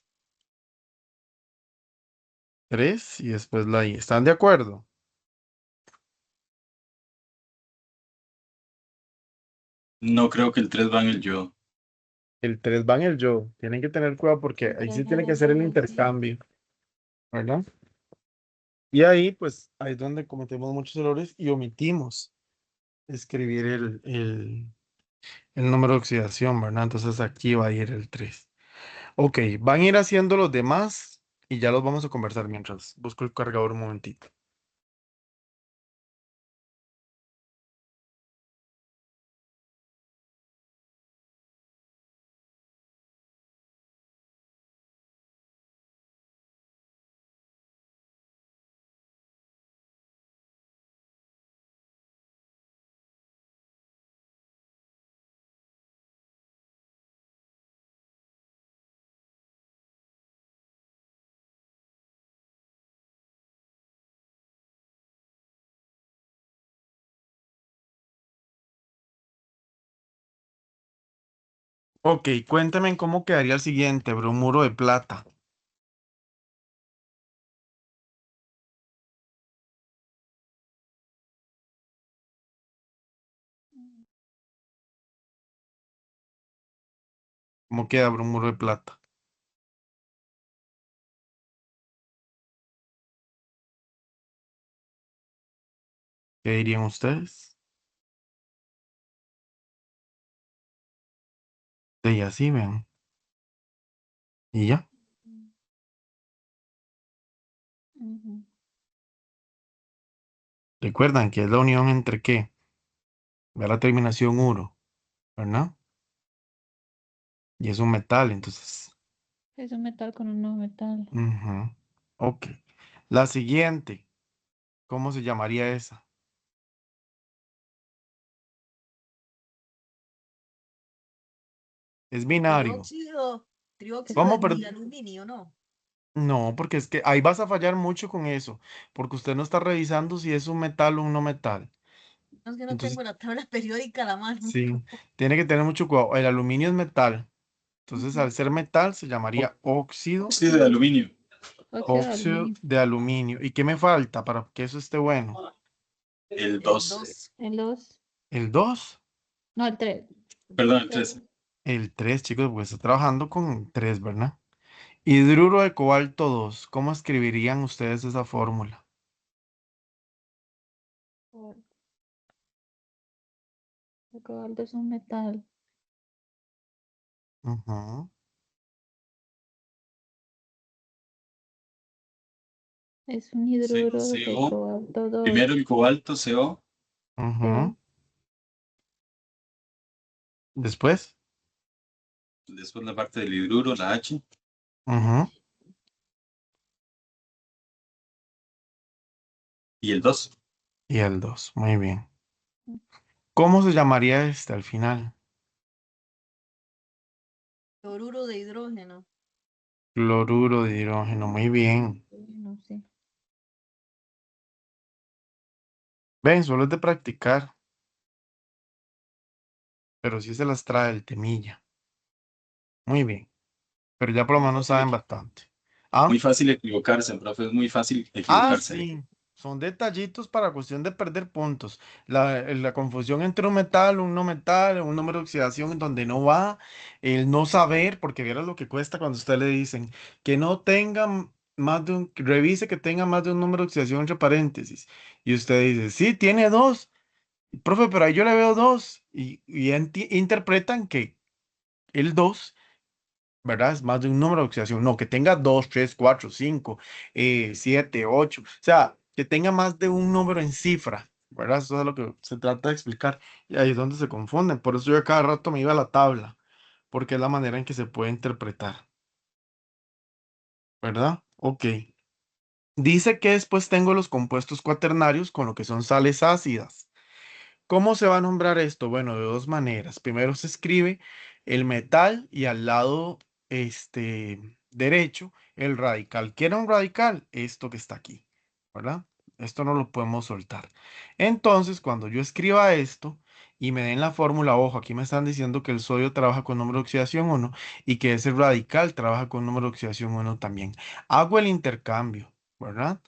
3 y después la I. ¿Están de acuerdo? No creo que el 3 va en el yodo. El 3 va en el yo. Tienen que tener cuidado porque ahí sí Tres tiene era que el ser el yodo, sí. intercambio, ¿verdad? Y ahí, pues, ahí es donde cometemos muchos errores y omitimos escribir el número de oxidación, ¿verdad? Entonces aquí va a ir el 3. Ok, van a ir haciendo los demás y ya los vamos a conversar mientras busco el cargador un momentito. Ok, cuéntame cómo quedaría el siguiente, bromuro de plata. ¿Cómo queda bromuro de plata? ¿Qué dirían ustedes? Y así ven. Y ya. Ujú. Recuerdan que es la unión entre qué. Ve la terminación uro, ¿verdad? Y es un metal, entonces. Es un metal con un no metal. Ujú. Ok. La siguiente, ¿cómo se llamaría esa? Es binario. Trióxido. Es Trióxido ¿Cómo? de aluminio, ¿no? No, porque es que ahí vas a fallar mucho con eso, porque usted no está revisando si es un metal o un no metal. No es que no Entonces, tengo la tabla periódica a la mano. sí, tiene que tener mucho cuidado. El aluminio es metal. Entonces, Ujú. al ser metal, se llamaría óxido, Óxido de aluminio. óxido de óxido aluminio. de aluminio. ¿Y qué me falta para que eso esté bueno? El El 2. 2. El 2. El 2, No, el 3. Perdón, el 3. el 3, chicos, pues está trabajando con 3, ¿verdad? Hidruro de cobalto 2. ¿Cómo escribirían ustedes esa fórmula? El cobalto es un metal. Ujú, Es un hidruro de CO. cobalto 2. Primero el cobalto, CO. ujú. Después, Después la parte del hidruro, la H. ujú, Y el 2. y el 2. Muy bien. ¿Cómo se llamaría este al final? Cloruro de hidrógeno. Cloruro de hidrógeno. Muy bien. No sé. Ven, solo es de practicar, pero sí se las trae el temilla. Muy bien. Pero ya por lo Muy menos fácil, saben bastante. ¿Ah? muy fácil equivocarse, profe, es muy fácil Ah, equivocarse ahí. sí, son detallitos para cuestión de perder puntos. La confusión entre un metal, un no metal, un número de oxidación en donde no va, el no saber, porque vieras lo que cuesta cuando usted le dicen que no tenga más de un, que revise que tenga más de un número de oxidación entre paréntesis. Y usted dice, sí, tiene dos, profe, pero ahí yo le veo dos. Y interpretan que el dos, ¿verdad? Es más de un número de oxidación. No, que tenga 2, 3, 4, 5, 7, 8. O sea, que tenga más de un número en cifra, ¿verdad? Eso es lo que se trata de explicar. Y ahí es donde se confunden. Por eso yo cada rato me iba a la tabla, porque es la manera en que se puede interpretar, ¿verdad? Ok. Dice que después tengo los compuestos cuaternarios con lo que son sales ácidas. ¿Cómo se va a nombrar esto? Bueno, de dos maneras. Primero se escribe el metal y al lado derecho el radical. ¿Qué era un radical? Esto que está aquí, ¿verdad? Esto no lo podemos soltar. Entonces, cuando yo escriba esto y me den la fórmula, ojo, aquí me están diciendo que el sodio trabaja con número de oxidación 1 y que ese radical trabaja con número de oxidación 1 también. Hago el intercambio, ¿verdad?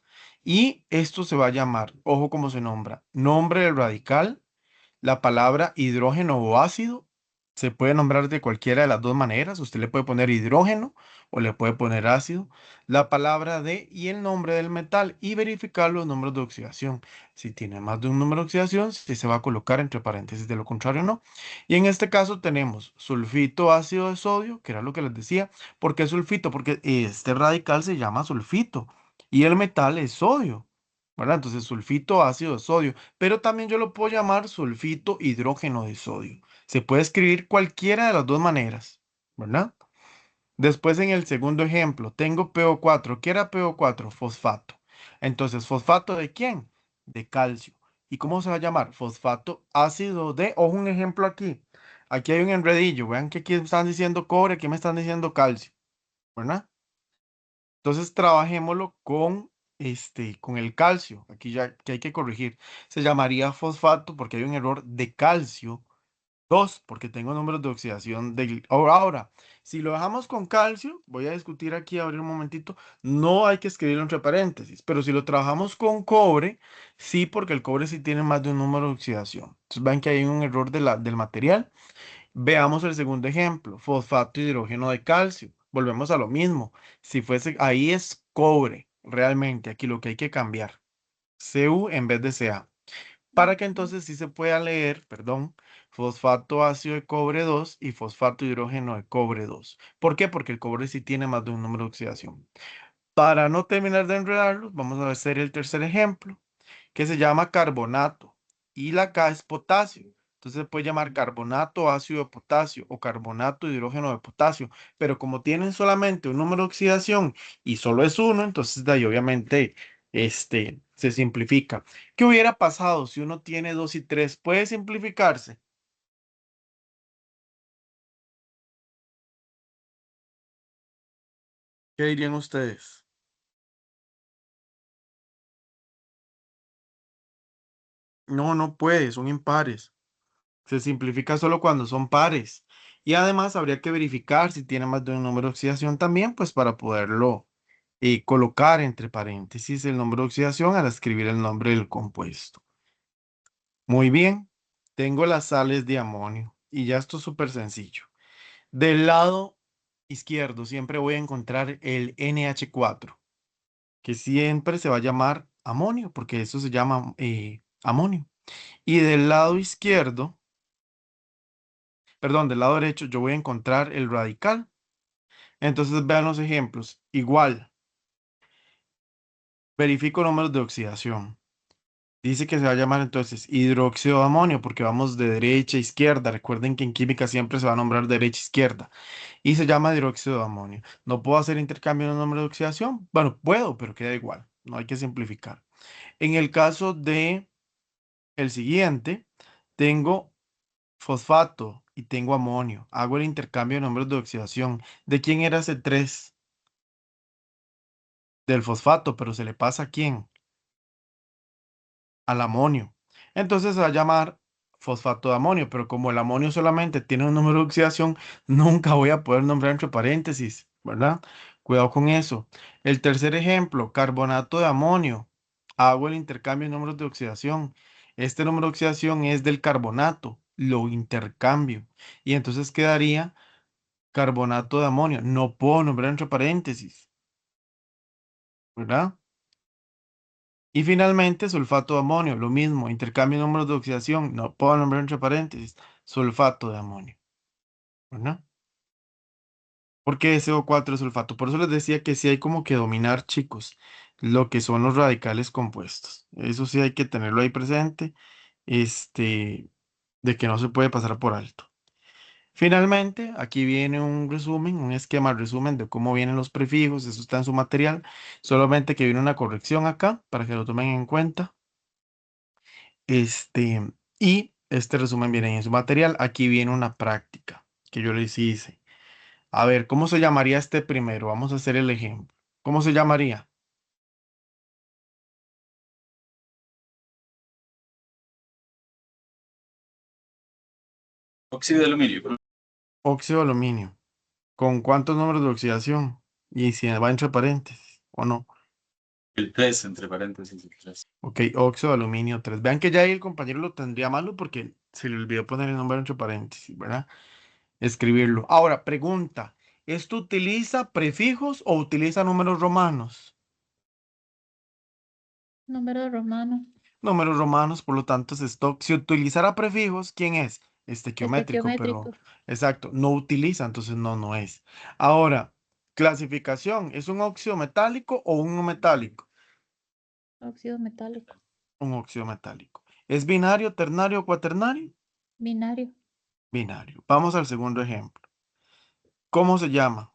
Y esto se va a llamar, ojo cómo se nombra, nombre del radical. La palabra hidrógeno o ácido se puede nombrar de cualquiera de las dos maneras. Usted le puede poner hidrógeno o le puede poner ácido. La palabra de y el nombre del metal y verificar los números de oxidación. Si tiene más de un número de oxidación, sí se va a colocar entre paréntesis, de lo contrario no. Y en este caso tenemos sulfito ácido de sodio, que era lo que les decía. ¿Por qué sulfito? Porque este radical se llama sulfito y el metal es sodio, ¿verdad? Entonces sulfito ácido de sodio, pero también yo lo puedo llamar sulfito hidrógeno de sodio. Se puede escribir cualquiera de las dos maneras, ¿verdad? Después en el segundo ejemplo, tengo PO4. ¿Qué era PO4? Fosfato. Entonces, ¿fosfato de quién? De calcio. ¿Y cómo se va a llamar? Fosfato ácido de, ojo, un ejemplo aquí. Aquí hay un enredillo. Vean que aquí me están diciendo cobre, aquí me están diciendo calcio, ¿verdad? Entonces trabajémoslo con el calcio. Aquí ya que hay que corregir. Se llamaría fosfato porque hay un error de calcio. 2 porque tengo números de oxidación del. Ahora, si lo dejamos con calcio, voy a discutir aquí, abrir un momentito, no hay que escribirlo entre paréntesis, pero si lo trabajamos con cobre, sí, porque el cobre sí tiene más de un número de oxidación. Entonces ven que hay un error del material. Veamos el segundo ejemplo, fosfato hidrógeno de calcio. Volvemos a lo mismo. Si fuese, ahí es cobre, realmente. Aquí lo que hay que cambiar, Cu en vez de Ca. Para que entonces sí se pueda leer, perdón, fosfato ácido de cobre 2 y fosfato hidrógeno de cobre 2. ¿Por qué? Porque el cobre sí tiene más de un número de oxidación. Para no terminar de enredarlos, vamos a hacer el tercer ejemplo que se llama carbonato y la K es potasio. Entonces se puede llamar carbonato ácido de potasio o carbonato hidrógeno de potasio, pero como tienen solamente un número de oxidación y solo es uno, entonces de ahí obviamente se simplifica. ¿Qué hubiera pasado si uno tiene dos y tres? ¿Puede simplificarse? ¿Qué dirían ustedes? No, no puede, son impares. Se simplifica solo cuando son pares. Y además habría que verificar si tiene más de un número de oxidación también, pues para poderlo colocar entre paréntesis el nombre de oxidación al escribir el nombre del compuesto. Muy bien, tengo las sales de amonio y ya esto es súper sencillo. Del lado izquierdo siempre voy a encontrar el NH4, que siempre se va a llamar amonio, porque eso se llama amonio. Y del lado izquierdo, perdón, del lado derecho, yo voy a encontrar el radical. Entonces vean los ejemplos. Igual, verifico números de oxidación. Dice que se va a llamar entonces hidróxido de amonio porque vamos de derecha a izquierda. Recuerden que en química siempre se va a nombrar derecha a izquierda. Y se llama hidróxido de amonio. ¿No puedo hacer intercambio de número de oxidación? Bueno, puedo, pero queda igual. No hay que simplificar. En el caso de el siguiente, tengo fosfato y tengo amonio. Hago el intercambio de números de oxidación. ¿De quién era ese 3? Del fosfato, pero se le pasa a quién? Al amonio. Entonces se va a llamar fosfato de amonio, pero como el amonio solamente tiene un número de oxidación, nunca voy a poder nombrar entre paréntesis, ¿verdad? Cuidado con eso. El tercer ejemplo, carbonato de amonio. Hago el intercambio de números de oxidación. Este número de oxidación es del carbonato, lo intercambio. Y entonces quedaría carbonato de amonio. No puedo nombrar entre paréntesis, ¿verdad? Y finalmente, sulfato de amonio, lo mismo, intercambio de números de oxidación, no puedo nombrar entre paréntesis, sulfato de amonio, ¿verdad? ¿Por qué SO4 es sulfato? Por eso les decía que sí hay como que dominar, chicos, lo que son los radicales compuestos. Eso sí hay que tenerlo ahí presente, de que no se puede pasar por alto. Finalmente, aquí viene un resumen, un esquema resumen de cómo vienen los prefijos, eso está en su material, solamente que viene una corrección acá para que lo tomen en cuenta. Y este resumen viene en su material. Aquí viene una práctica que yo les hice. A ver, ¿cómo se llamaría este primero? Vamos a hacer el ejemplo. ¿Cómo se llamaría? Óxido de aluminio, profe. Óxido de aluminio. ¿Con cuántos números de oxidación? Y si va entre paréntesis o no. El 3 entre paréntesis, el 3. Ok, óxido de aluminio 3. Vean que ya ahí el compañero lo tendría malo porque se le olvidó poner el nombre entre paréntesis, ¿verdad? Escribirlo. Ahora, pregunta. ¿Esto utiliza prefijos o utiliza números romanos? Número romano. Números romanos, por lo tanto es stock. Si utilizara prefijos, ¿quién es? Estequiométrico, pero Estequiométrico. exacto, no utiliza, entonces no, no es. Ahora, clasificación, ¿es un óxido metálico o un no metálico? Óxido metálico. Un óxido metálico. ¿Es binario, ternario o cuaternario? Binario. Binario. Vamos al segundo ejemplo. ¿Cómo se llama?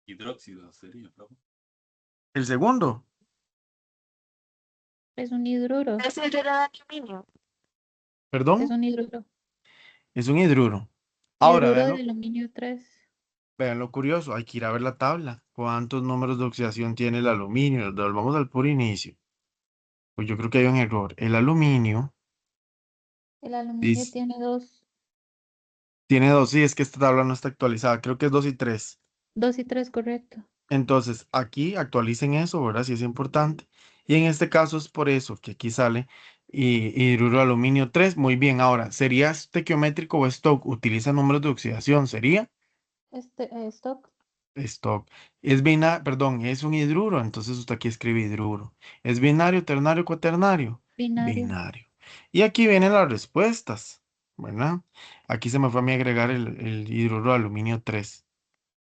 Hidróxido sería, profe. El segundo, Es un hidruro. Es perdón, un hidruro. es un hidruro. Ahora, Hidruro de aluminio 3. vean lo curioso, hay que ir a ver la tabla. ¿Cuántos números de oxidación tiene el aluminio? Volvamos al puro inicio. Pues yo creo que hay un error. El aluminio El aluminio dis- tiene 2. tiene dos, sí, es que esta tabla no está actualizada, creo que es 2 y 3. 2 y 3, correcto. Entonces, aquí actualicen eso, ¿verdad? Si es importante. Y en este caso es por eso que aquí sale hidruro de aluminio 3. Muy bien, ahora, ¿sería estequiométrico o stock? Utiliza números de oxidación, ¿sería? Stock. Stock. Es binario, perdón, es un hidruro, entonces usted aquí escribe hidruro. ¿Es binario, ternario, cuaternario? Binario. Binario. Y aquí vienen las respuestas, ¿verdad? Aquí se me fue a mí agregar el hidruro de aluminio 3,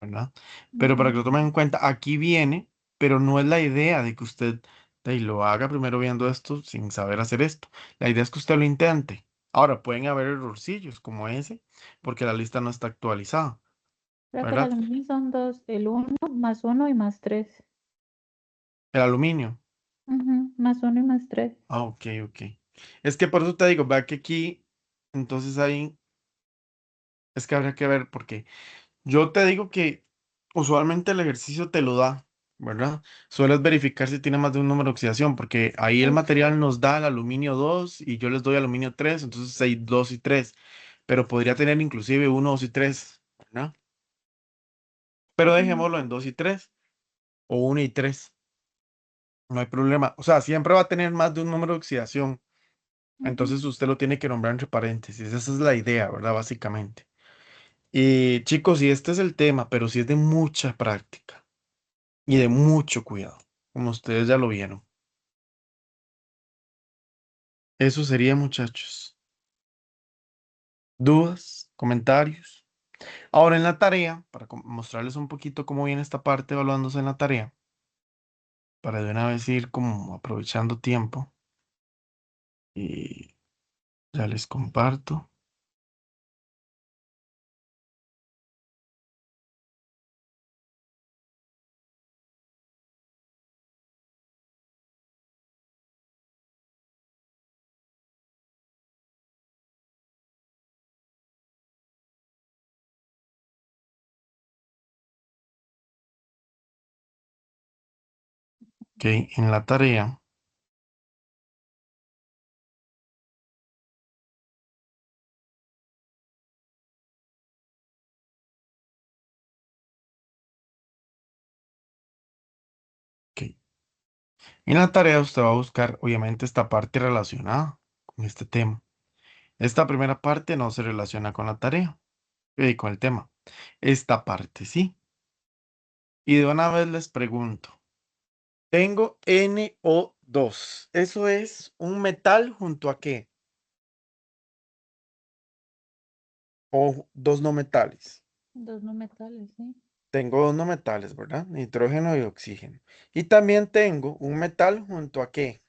¿verdad? Pero para que Ujú. lo tomen en cuenta, aquí viene, pero no es la idea de que usted lo haga primero viendo esto sin saber hacer esto. La idea es que usted lo intente. Ahora, pueden haber errorcillos como ese, porque la lista no está actualizada, Creo que el ¿verdad? aluminio son 2, el 1 más 1 y más 3. El aluminio. Más 1 y más 3. Ah, ok, ok. Es que por eso te digo, vea que aquí, entonces ahí es que habría que ver, porque yo te digo que usualmente el ejercicio te lo da, ¿verdad? Sueles verificar si tiene más de un número de oxidación, porque ahí el material nos da el aluminio 2 y yo les doy aluminio 3, entonces hay 2 y 3, pero podría tener inclusive 1, 2 y 3, ¿verdad? Pero dejémoslo en 2 y 3 o 1 y 3, no hay problema. O sea, siempre va a tener más de un número de oxidación. Entonces usted lo tiene que nombrar entre paréntesis. Esa es la idea, ¿verdad? Básicamente. Y chicos, y este es el tema, pero sí es de mucha práctica y de mucho cuidado, como ustedes ya lo vieron. Eso sería, muchachos. ¿Dudas? ¿Comentarios? Ahora en la tarea, para mostrarles un poquito cómo viene esta parte evaluándose en la tarea, para de una vez ir como aprovechando tiempo, y ya les comparto. Ok, en la tarea. Ok. En la tarea usted va a buscar, obviamente, esta parte relacionada con este tema. Esta primera parte no se relaciona con la tarea, con el tema. Esta parte sí. Y de una vez les pregunto, tengo NO2. ¿Eso es un metal junto a qué? O dos no metales. Dos no metales, ¿sí? Tengo dos no metales, ¿verdad? Nitrógeno y oxígeno. Y también tengo un metal junto a qué?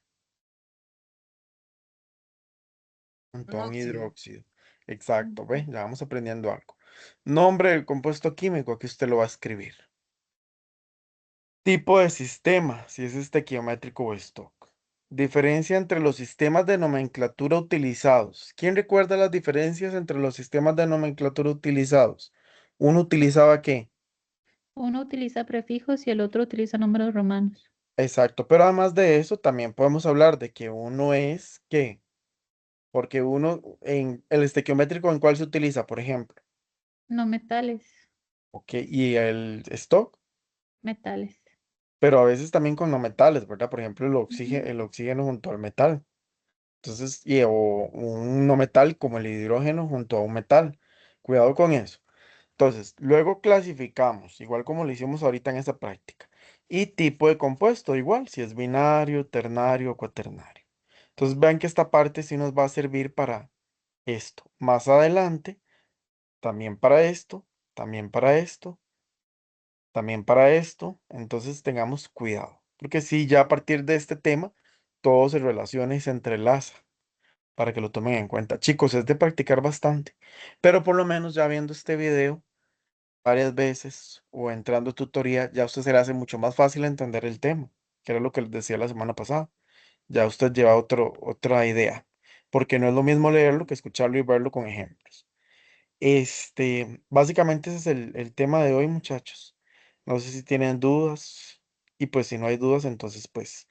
Junto Un a un óxido. hidróxido. Exacto, ¿ve? Ujú. Ya vamos aprendiendo algo. Nombre del compuesto químico, aquí usted lo va a escribir. Tipo de sistema, si es estequiométrico o stock. Diferencia entre los sistemas de nomenclatura utilizados. ¿Quién recuerda las diferencias entre los sistemas de nomenclatura utilizados? ¿Uno utilizaba qué? Uno utiliza prefijos y el otro utiliza números romanos. Exacto, pero además de eso, también podemos hablar de que uno es qué. Porque uno, en el estequiométrico, ¿en cuál se utiliza, por ejemplo? No metales, Ok, y el stock, metales. pero a veces también con no metales, ¿verdad? Por ejemplo, Ujú. el oxígeno junto al metal. Entonces, o un no metal como el hidrógeno junto a un metal. Cuidado con eso. Entonces, luego clasificamos, igual como lo hicimos ahorita en esta práctica. Y tipo de compuesto, igual, si es binario, ternario o cuaternario. Entonces, vean que esta parte sí nos va a servir para esto. Más adelante, también para esto, también para esto, también para esto. Entonces, tengamos cuidado. Porque si ya a partir de este tema, todo se relaciona y se entrelaza para que lo tomen en cuenta. Chicos, es de practicar bastante, pero por lo menos ya viendo este video varias veces o entrando a tutoría, ya a usted se le hace mucho más fácil entender el tema, que era lo que les decía la semana pasada. Ya usted lleva otra idea, porque no es lo mismo leerlo que escucharlo y verlo con ejemplos. Básicamente ese es el tema de hoy, muchachos. No sé si tienen dudas, y pues si no hay dudas, entonces pues